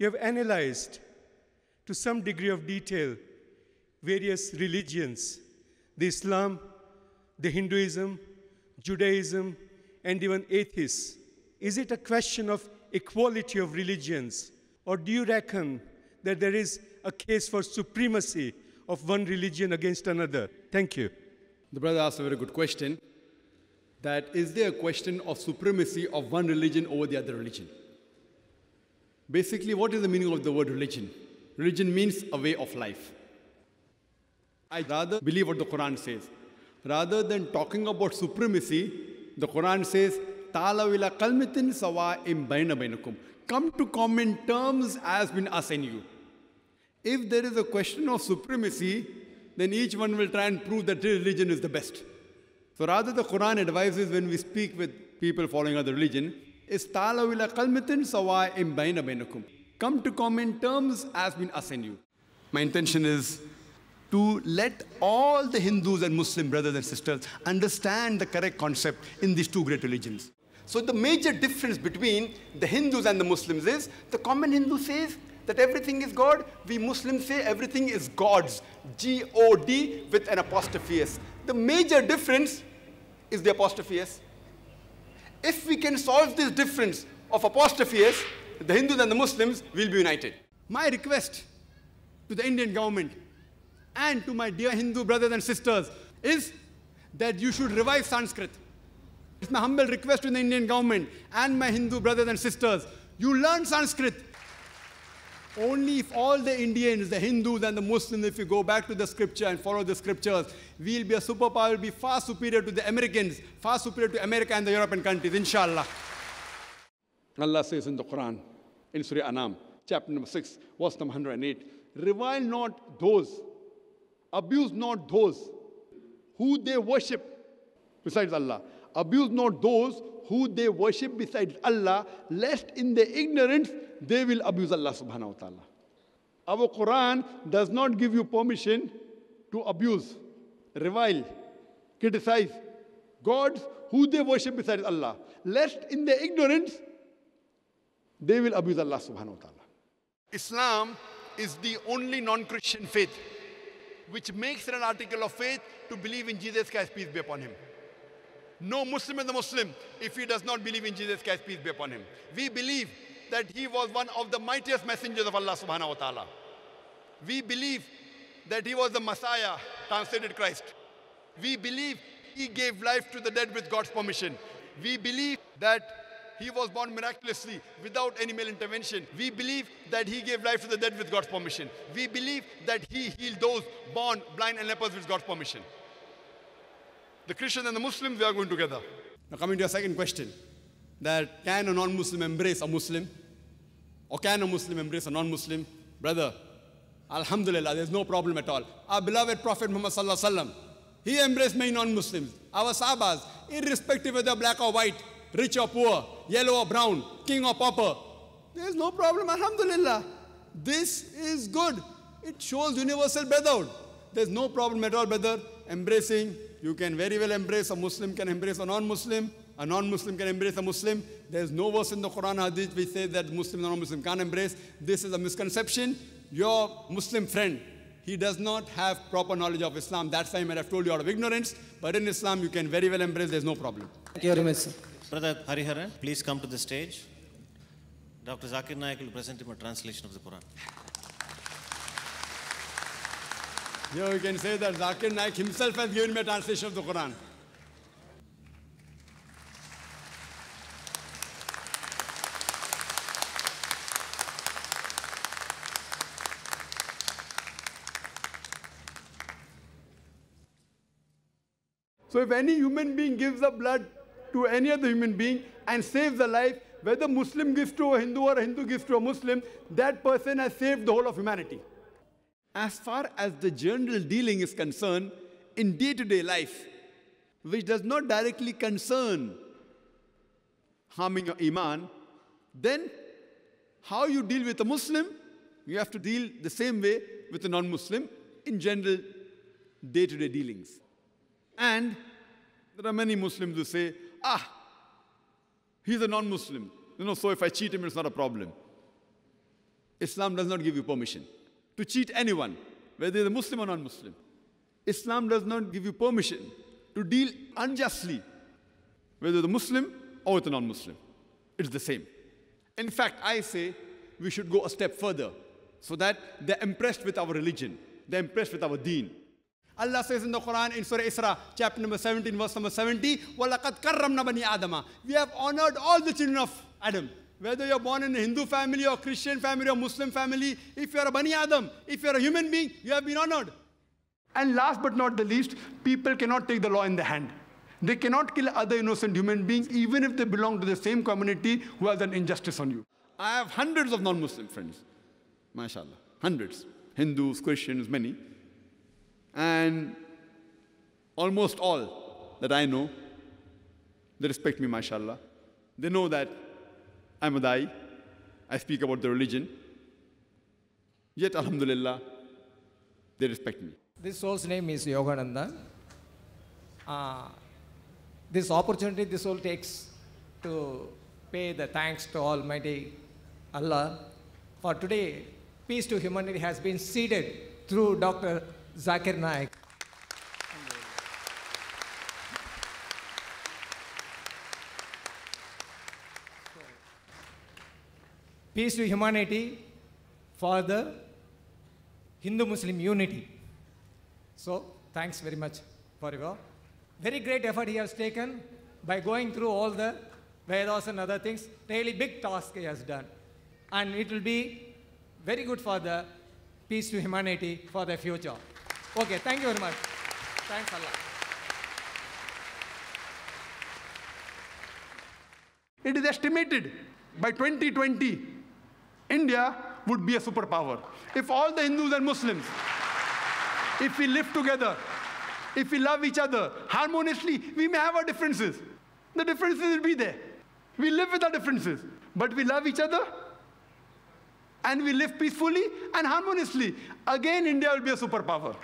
You have analyzed to some degree of detail various religions, the Islam, the Hinduism, Judaism, and even atheists. Is it a question of equality of religions, or do you reckon that there is a case for supremacy of one religion against another? Thank you. The brother asked a very good question, that is there a question of supremacy of one religion over the other religion? Basically, what is the meaning of the word religion? Religion means a way of life. I rather believe what the Quran says. Rather than talking about supremacy, the Quran says, "Ta'alaw ila kalmatin sawa'in bayna bainakum." Come to common terms as between us and you. If there is a question of supremacy, then each one will try and prove that religion is the best. So rather, the Quran advises when we speak with people following other religion, is "Ta'alaw ila kalmatin sawa'in bayna bainakum." Come to common terms as between us and you. My intention is to let all the Hindus and Muslim brothers and sisters understand the correct concept in these two great religions. So the major difference between the Hindus and the Muslims is, the common Hindu says that everything is God. We Muslims say everything is God's, G-O-D with an apostrophe S. The major difference is the apostrophe S. If we can solve this difference of apostrophe S, the Hindus and the Muslims will be united. My request to the Indian government and to my dear Hindu brothers and sisters is that you should revive Sanskrit. It's my humble request to the Indian government and my Hindu brothers and sisters. You learn Sanskrit. Only if all the Indians, the Hindus and the Muslims, if we go back to the scripture and follow the scriptures, we'll be a superpower, we'll be far superior to the Americans, far superior to America and the European countries, inshallah. Allah says in the Quran, in Surah Anam, chapter number 6, verse number 108, revile not those, abuse not those who they worship besides Allah. Abuse not those who they worship besides Allah, lest in their ignorance they will abuse Allah subhanahu wa ta'ala. Our Quran does not give you permission to abuse, revile, criticize gods who they worship besides Allah, lest in their ignorance they will abuse Allah subhanahu wa ta'ala. Islam is the only non-Christian faith which makes it an article of faith to believe in Jesus Christ, peace be upon him. No Muslim is a Muslim if he does not believe in Jesus Christ, peace be upon him. We believe that he was one of the mightiest messengers of Allah subhanahu wa ta'ala. We believe that he was the Messiah, translated Christ. We believe he gave life to the dead with God's permission. We believe that he was born miraculously without any male intervention. We believe that he gave life to the dead with God's permission. We believe that he healed those born blind and lepers with God's permission. The Christians and the Muslims, they are going together. Now coming to your second question, that can a non-Muslim embrace a Muslim? Or can a Muslim embrace a non-Muslim? Brother, alhamdulillah, there's no problem at all. Our beloved Prophet Muhammad sallallahu alaihi wasallam, he embraced many non-Muslims. Our Sahabas, irrespective whether black or white, rich or poor, yellow or brown, king or pauper, there's no problem, alhamdulillah. This is good. It shows universal brotherhood. There's no problem at all, brother. Embracing, you can very well embrace, a Muslim can embrace a non-Muslim can embrace a Muslim. There's no verse in the Quran Hadith which says that Muslim and non-Muslim can't embrace. This is a misconception. Your Muslim friend, he does not have proper knowledge of Islam. That's why I might have told you out of ignorance. But in Islam, you can very well embrace, there's no problem. Thank you very much, sir. Brother Hariharan, please come to the stage. Dr. Zakir Naik will present him a translation of the Quran. Here you can say that Zakir Naik himself has given me a translation of the Quran. So if any human being gives up blood to any other human being and saves a life, whether Muslim gives to a Hindu or a Hindu gives to a Muslim, that person has saved the whole of humanity. As far as the general dealing is concerned, in day-to-day life, which does not directly concern harming your iman, then how you deal with a Muslim, you have to deal the same way with a non-Muslim in general day-to-day dealings. And there are many Muslims who say, he's a non-Muslim. So if I cheat him, it's not a problem. Islam does not give you permission to cheat anyone, whether they're Muslim or non-Muslim. Islam does not give you permission to deal unjustly, whether the Muslim or with a non-Muslim. It's the same. In fact, I say we should go a step further so that they're impressed with our religion. They're impressed with our deen. Allah says in the Quran, in Surah Isra, chapter number 17, verse number 70, وَلَقَدْ كَرَّمْنَا بَنِي آدَمَ. We have honored all the children of Adam. Whether you're born in a Hindu family or Christian family or Muslim family, if you're a Bani Adam, if you're a human being, you have been honored. And last but not the least, people cannot take the law in their hand. They cannot kill other innocent human beings, even if they belong to the same community who has done injustice on you. I have hundreds of non-Muslim friends, mashallah, hundreds. Hindus, Christians, many. And almost all that I know, they respect me, mashallah. They know that I'm a da'i, I speak about the religion. Yet, alhamdulillah, they respect me. This soul's name is Yogananda. This opportunity this soul takes to pay the thanks to Almighty Allah. For today, peace to humanity has been seeded through Dr. Zakir Naik. Peace to humanity for the Hindu-Muslim unity. So, thanks very much for your very great effort he has taken by going through all the Vedas and other things. Really big task he has done. And it will be very good for the peace to humanity for the future. Okay, thank you very much. Thanks Allah. It is estimated by 2020, India would be a superpower. If all the Hindus and Muslims, if we live together, if we love each other harmoniously, we may have our differences. The differences will be there. We live with our differences, but we love each other and we live peacefully and harmoniously. Again, India will be a superpower.